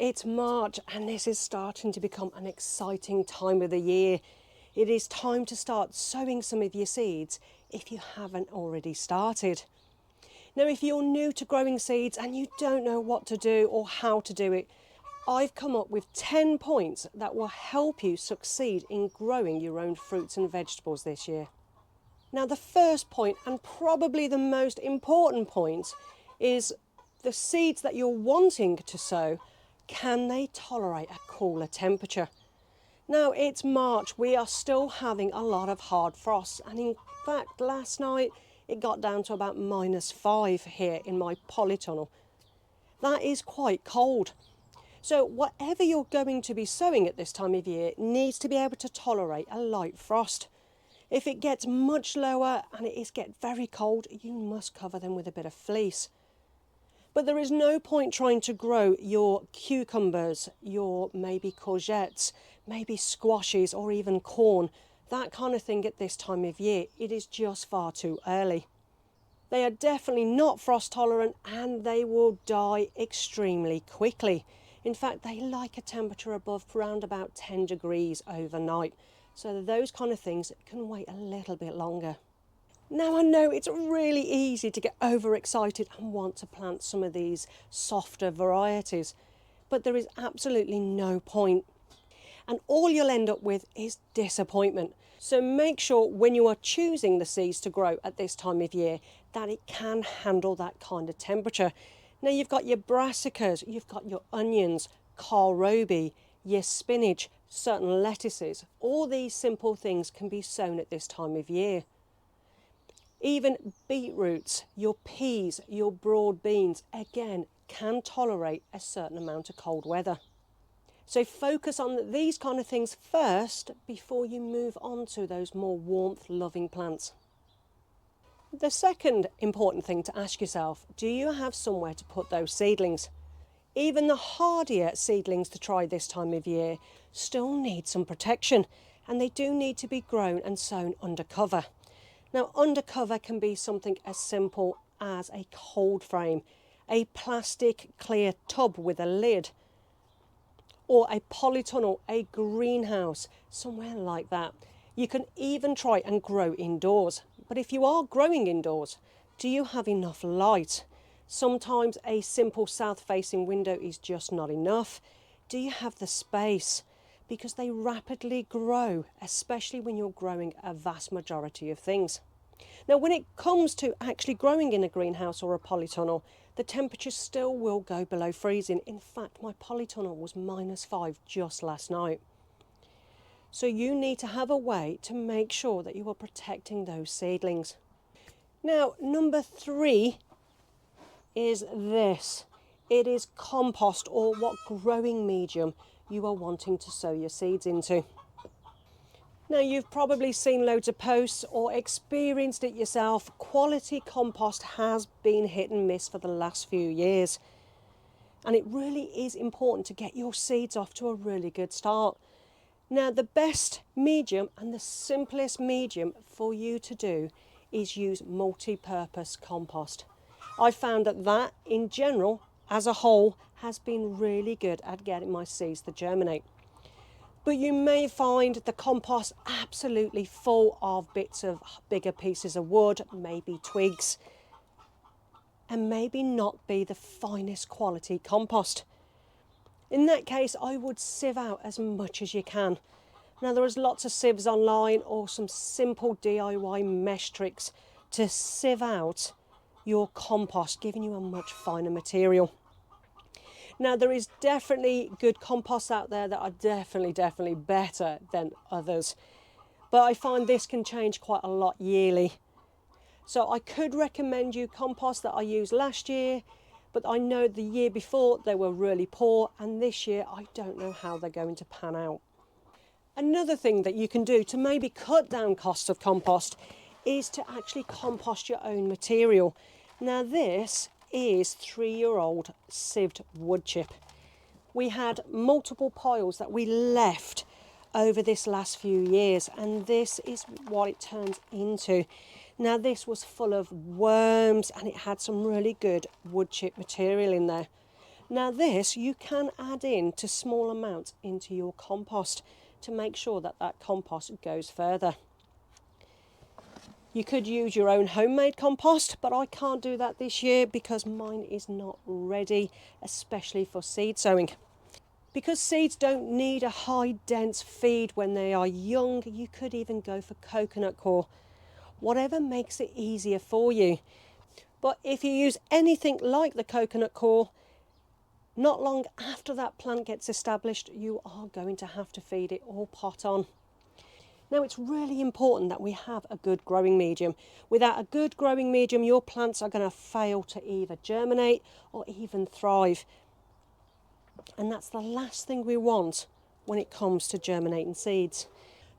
It's March and this is starting to become an exciting time of the year. It is time to start sowing some of your seeds if you haven't already started. Now, if you're new to growing seeds and you don't know what to do or how to do it, I've come up with 10 points that will help you succeed in growing your own fruits and vegetables this year. Now, the first point, and probably the most important point, is the seeds that you're wanting to sow, can they tolerate a cooler temperature? Now, it's March, we are still having a lot of hard frosts, and in fact last night it got down to about -5 here in my polytunnel. That is quite cold. So whatever you're going to be sowing at this time of year needs to be able to tolerate a light frost. If it gets much lower and it gets very cold, you must cover them with a bit of fleece. But there is no point trying to grow your cucumbers, your maybe courgettes, maybe squashes or even corn, that kind of thing at this time of year. It is just far too early. They are definitely not frost tolerant and they will die extremely quickly. In fact, they like a temperature above around about 10 degrees overnight. So those kind of things can wait a little bit longer. Now, I know it's really easy to get overexcited and want to plant some of these softer varieties, but there is absolutely no point. And all you'll end up with is disappointment. So make sure when you are choosing the seeds to grow at this time of year that it can handle that kind of temperature. Now, you've got your brassicas, you've got your onions, kohlrabi, your spinach, certain lettuces. All these simple things can be sown at this time of year. Even beetroots, your peas, your broad beans, again, can tolerate a certain amount of cold weather. So focus on these kind of things first before you move on to those more warmth-loving plants. The second important thing to ask yourself, do you have somewhere to put those seedlings? Even the hardier seedlings to try this time of year still need some protection, and they do need to be grown and sown under cover. Now, under cover can be something as simple as a cold frame, a plastic clear tub with a lid, or a polytunnel, a greenhouse, somewhere like that. You can even try and grow indoors. But if you are growing indoors, do you have enough light? Sometimes a simple south-facing window is just not enough. Do you have the space? Because they rapidly grow, especially when you're growing a vast majority of things. Now, when it comes to actually growing in a greenhouse or a polytunnel, the temperature still will go below freezing. In fact, my polytunnel was -5 just last night. So you need to have a way to make sure that you are protecting those seedlings. Now, number 3 is this. It is compost, or what growing medium you are wanting to sow your seeds into. Now, you've probably seen loads of posts or experienced it yourself. Quality compost has been hit and miss for the last few years. And it really is important to get your seeds off to a really good start. Now, the best medium and the simplest medium for you to do is use multi-purpose compost. I found that in general, as a whole, has been really good at getting my seeds to germinate. But you may find the compost absolutely full of bits of bigger pieces of wood, maybe twigs, and maybe not be the finest quality compost. In that case, I would sieve out as much as you can. Now, there is lots of sieves online or some simple DIY mesh tricks to sieve out your compost, giving you a much finer material. Now, there is definitely good composts out there that are definitely better than others. But I find this can change quite a lot yearly. So I could recommend you compost that I used last year, but I know the year before they were really poor, and this year I don't know how they're going to pan out. Another thing that you can do to maybe cut down costs of compost is to actually compost your own material. Now, this is 3-year-old sieved wood chip. We had multiple piles that we left over this last few years, and this is what it turns into. Now, this was full of worms and it had some really good wood chip material in there. Now this you can add in to small amounts into your compost to make sure that that compost goes further. You could use your own homemade compost, but I can't do that this year because mine is not ready, especially for seed sowing. Because seeds don't need a high dense feed when they are young, you could even go for coconut coir, whatever makes it easier for you. But if you use anything like the coconut coir, not long after that plant gets established, you are going to have to feed it all pot on. Now it's really important that we have a good growing medium. Without a good growing medium, your plants are going to fail to either germinate or even thrive. And that's the last thing we want when it comes to germinating seeds.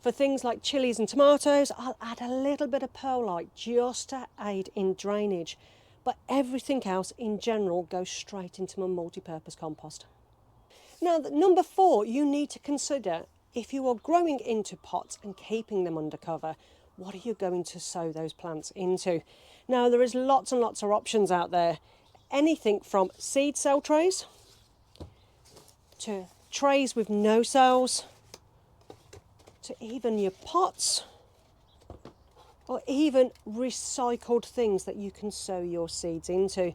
For things like chilies and tomatoes, I'll add a little bit of perlite just to aid in drainage. But everything else in general goes straight into my multi-purpose compost. Now, number 4, you need to consider if you are growing into pots and keeping them under cover, what are you going to sow those plants into? Now, there is lots and lots of options out there. Anything from seed cell trays to trays with no cells to even your pots or even recycled things that you can sow your seeds into.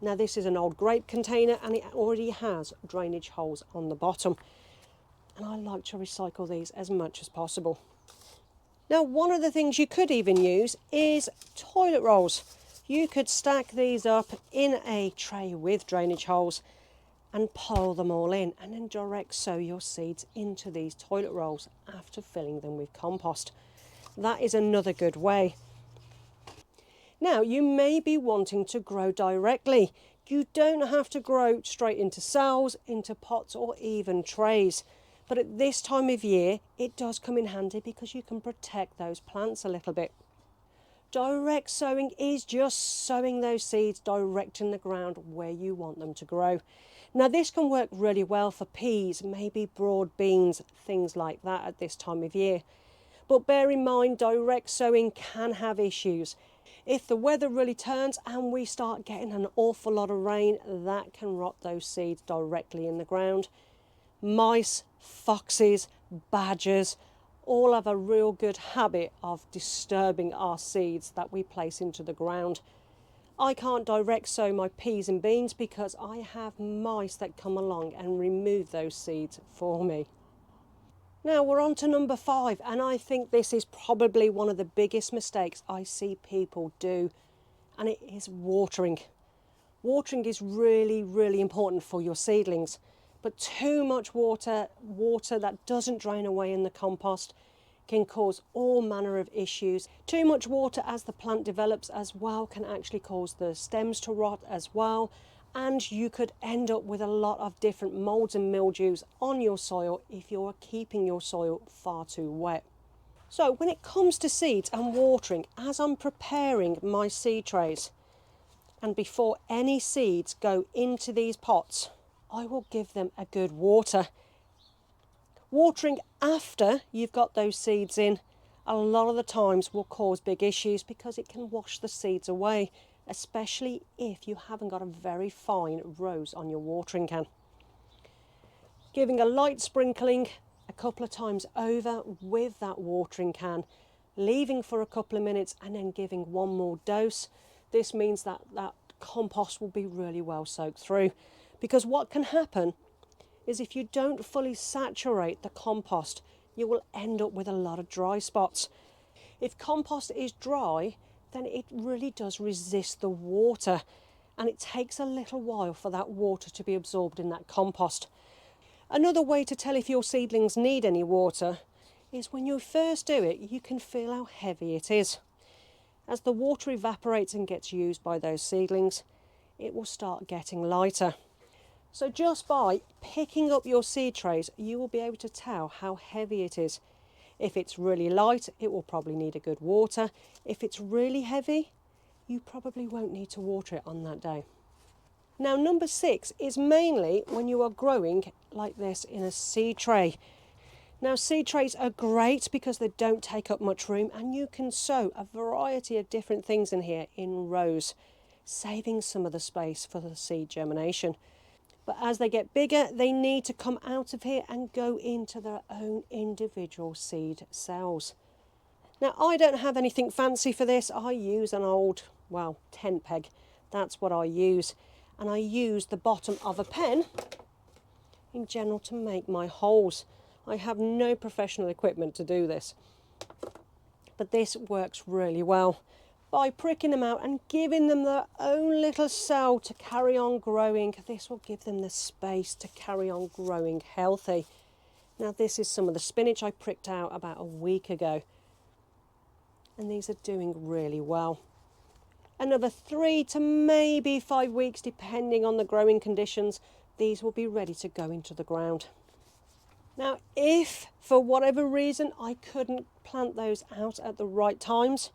Now this is an old grape container and it already has drainage holes on the bottom. And I like to recycle these as much as possible. Now one of the things you could even use is toilet rolls. You could stack these up in a tray with drainage holes and pile them all in and then direct sow your seeds into these toilet rolls after filling them with compost. That is another good way. Now you may be wanting to grow directly. You don't have to grow straight into cells, into pots or even trays. But at this time of year, it does come in handy because you can protect those plants a little bit. Direct sowing is just sowing those seeds direct in the ground where you want them to grow. Now this can work really well for peas, maybe broad beans, things like that at this time of year. But bear in mind, direct sowing can have issues. If the weather really turns and we start getting an awful lot of rain, that can rot those seeds directly in the ground. Mice, foxes, badgers, all have a real good habit of disturbing our seeds that we place into the ground. I can't direct sow my peas and beans because I have mice that come along and remove those seeds for me. Now we're on to number 5, and I think this is probably one of the biggest mistakes I see people do, and it is watering. Watering is really, really important for your seedlings, but too much water that doesn't drain away in the compost can cause all manner of issues. Too much water as the plant develops as well can actually cause the stems to rot as well, and you could end up with a lot of different molds and mildews on your soil if you're keeping your soil far too wet. So when it comes to seeds and watering, as I'm preparing my seed trays, and before any seeds go into these pots, I will give them a good water. Watering after you've got those seeds in, a lot of the times will cause big issues because it can wash the seeds away, especially if you haven't got a very fine rose on your watering can. Giving a light sprinkling a couple of times over with that watering can, leaving for a couple of minutes and then giving one more dose. This means that that compost will be really well soaked through, because what can happen is if you don't fully saturate the compost, you will end up with a lot of dry spots. If compost is dry, then it really does resist the water, and it takes a little while for that water to be absorbed in that compost. Another way to tell if your seedlings need any water is when you first do it, you can feel how heavy it is. As the water evaporates and gets used by those seedlings, it will start getting lighter. So just by picking up your seed trays, you will be able to tell how heavy it is. If it's really light, it will probably need a good water. If it's really heavy, you probably won't need to water it on that day. Now number 6 is mainly when you are growing like this in a seed tray. Now seed trays are great because they don't take up much room, and you can sow a variety of different things in here in rows, saving some of the space for the seed germination. But as they get bigger, they need to come out of here and go into their own individual seed cells. Now, I don't have anything fancy for this. I use an old, well, tent peg. That's what I use. And I use the bottom of a pen in general to make my holes. I have no professional equipment to do this. But this works really well. By pricking them out and giving them their own little cell to carry on growing, this will give them the space to carry on growing healthy. Now, this is some of the spinach I pricked out about a week ago. And these are doing really well. Another 3 to maybe 5 weeks, depending on the growing conditions, these will be ready to go into the ground. Now, if for whatever reason I couldn't plant those out at the right times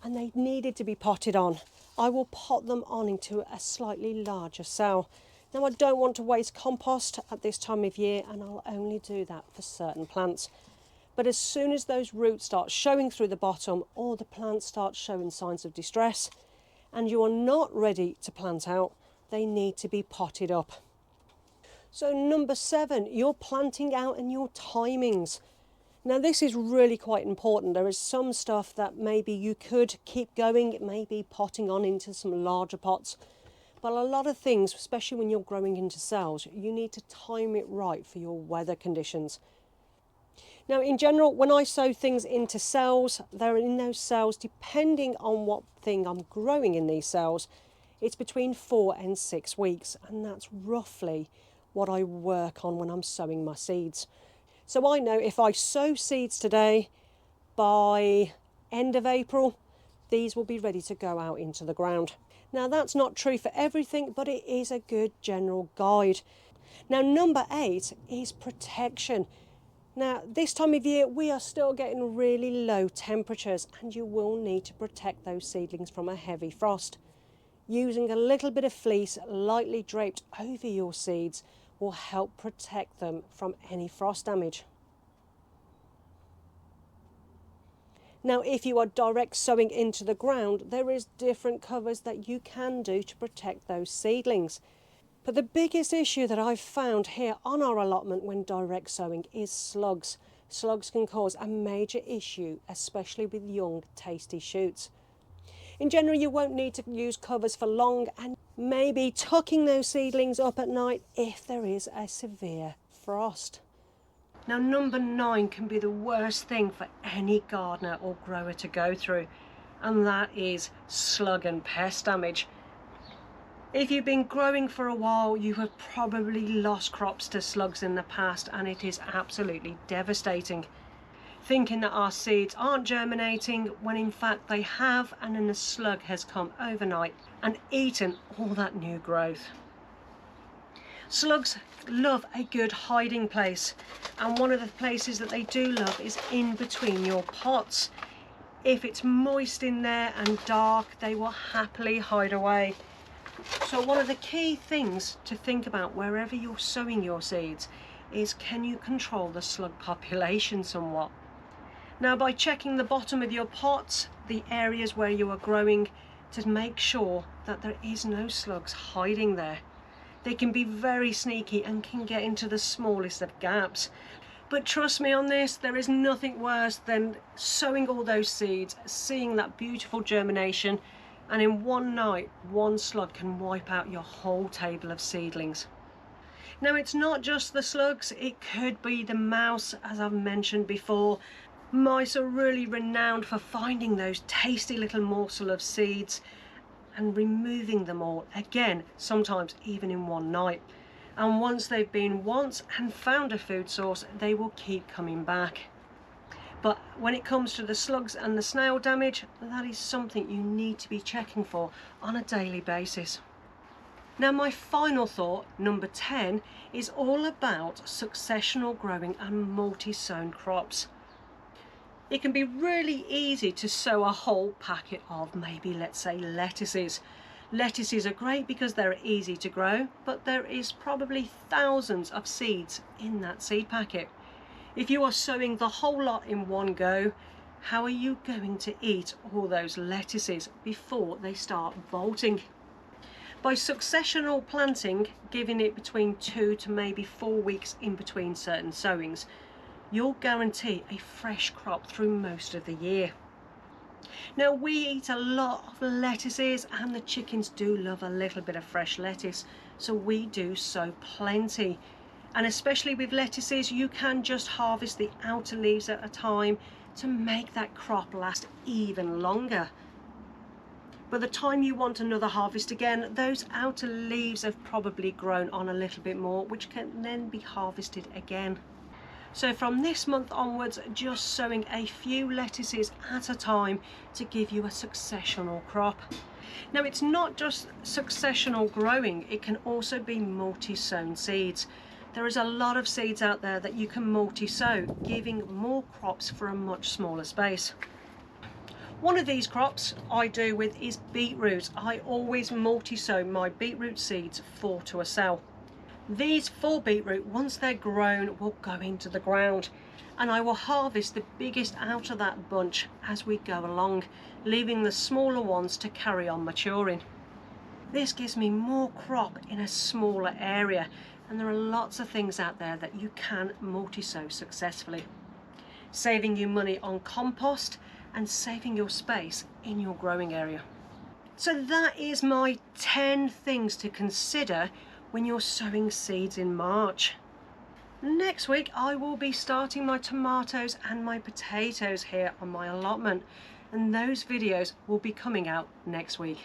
and they needed to be potted on, I will pot them on into a slightly larger cell. Now, I don't want to waste compost at this time of year, and I'll only do that for certain plants. But as soon as those roots start showing through the bottom, or the plant starts showing signs of distress, and you are not ready to plant out, they need to be potted up. So number 7, your planting out and your timings. Now, this is really quite important. There is some stuff that maybe you could keep going, maybe potting on into some larger pots. But a lot of things, especially when you're growing into cells, you need to time it right for your weather conditions. Now, in general, when I sow things into cells, they're in those cells, depending on what thing I'm growing in these cells, it's between 4 and 6 weeks. And that's roughly what I work on when I'm sowing my seeds. So I know if I sow seeds today, by end of April, these will be ready to go out into the ground. Now, that's not true for everything, but it is a good general guide. Now, number 8 is protection. Now, this time of year, we are still getting really low temperatures, and you will need to protect those seedlings from a heavy frost. Using a little bit of fleece lightly draped over your seeds will help protect them from any frost damage. Now, if you are direct sowing into the ground, there is different covers that you can do to protect those seedlings. But the biggest issue that I've found here on our allotment when direct sowing is slugs. Slugs can cause a major issue, especially with young, tasty shoots. In general, you won't need to use covers for long, and maybe tucking those seedlings up at night if there is a severe frost. Now, number 9 can be the worst thing for any gardener or grower to go through, and that is slug and pest damage. If you've been growing for a while, you have probably lost crops to slugs in the past, and it is absolutely devastating. Thinking that our seeds aren't germinating when in fact they have, and then a slug has come overnight and eaten all that new growth. Slugs love a good hiding place, and one of the places that they do love is in between your pots. If it's moist in there and dark, they will happily hide away. So one of the key things to think about wherever you're sowing your seeds is, can you control the slug population somewhat? Now, by checking the bottom of your pots, the areas where you are growing, to make sure that there is no slugs hiding there. They can be very sneaky and can get into the smallest of gaps. But trust me on this, there is nothing worse than sowing all those seeds, seeing that beautiful germination, and in one night, one slug can wipe out your whole table of seedlings. Now, it's not just the slugs, it could be the mouse, as I've mentioned before. Mice are really renowned for finding those tasty little morsel of seeds and removing them all, again, sometimes even in one night. And once they've been once and found a food source, they will keep coming back. But when it comes to the slugs and the snail damage, that is something you need to be checking for on a daily basis. Now, my final thought, number 10, is all about successional growing and multi-sown crops. It can be really easy to sow a whole packet of maybe, let's say, lettuces. Lettuces are great because they're easy to grow, but there is probably thousands of seeds in that seed packet. If you are sowing the whole lot in one go, how are you going to eat all those lettuces before they start bolting? By successional planting, giving it between 2 to maybe 4 weeks in between certain sowings, you'll guarantee a fresh crop through most of the year. Now, we eat a lot of lettuces and the chickens do love a little bit of fresh lettuce, so we do sow plenty. And especially with lettuces, you can just harvest the outer leaves at a time to make that crop last even longer. By the time you want another harvest again, those outer leaves have probably grown on a little bit more, which can then be harvested again. So from this month onwards, just sowing a few lettuces at a time to give you a successional crop. Now, it's not just successional growing, it can also be multi-sown seeds. There is a lot of seeds out there that you can multi-sow, giving more crops for a much smaller space. One of these crops I do with is beetroot. I always multi-sow my beetroot seeds 4 to a cell. These 4 beetroot, once they're grown, will go into the ground, and I will harvest the biggest out of that bunch as we go along, leaving the smaller ones to carry on maturing. This gives me more crop in a smaller area, and there are lots of things out there that you can multi-sow successfully, saving you money on compost and saving your space in your growing area. So that is my 10 things to consider when you're sowing seeds in March. Next week I will be starting my tomatoes and my potatoes here on my allotment, and those videos will be coming out next week.